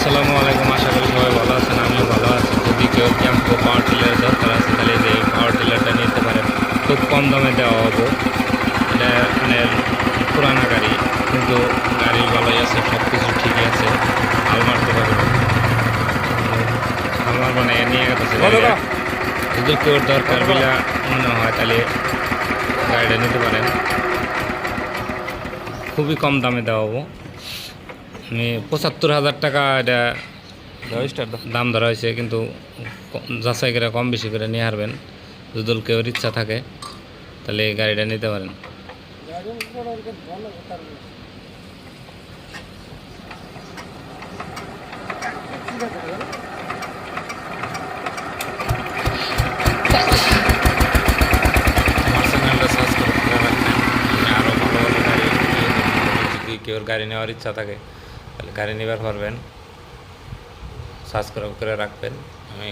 আসসালামু আলাইকুম, আশা করি সবাই ভালো আছেন। আমিও ভালো আছি। যদি কেউ ক্যাম্পো পাওয়ার টিলার দরকার আছে তাহলে যে পাওয়ার টিলারটা নিতে পারেন, খুব কম দামে দেওয়া হবো। এটা মানে পুরানা গাড়ি, কিন্তু গাড়ি ভালোই আছে, সব কিছু ঠিকই আছে। হাল মারতে পারবেন, হাল মারবো না নিয়ে গেছে গাড়িটা। যদি কেউ দরকার বিলা মনে হয় তাহলে গাড়িটা নিতে পারেন, খুবই কম দামে দেওয়া হবো। আমি ৭৫,০০০ টাকা এটা দাম ধরা হয়েছে, কিন্তু যাচাই করে কম বেশি করে নিয়ে হারবেন। যদি কেউ ইচ্ছা থাকে তাহলে এই গাড়িটা নিতে পারেন। আমার চ্যানেলটা সাবস্ক্রাইব করে রাখবেন। আমি আরও ভালো ভালো গাড়ি নিয়ে দেবো। যদি কেউ গাড়ি নেওয়ার ইচ্ছা থাকে তাহলে গাড়ি নেবার পারবেন। সাবস্ক্রাইব করে রাখবেন। আমি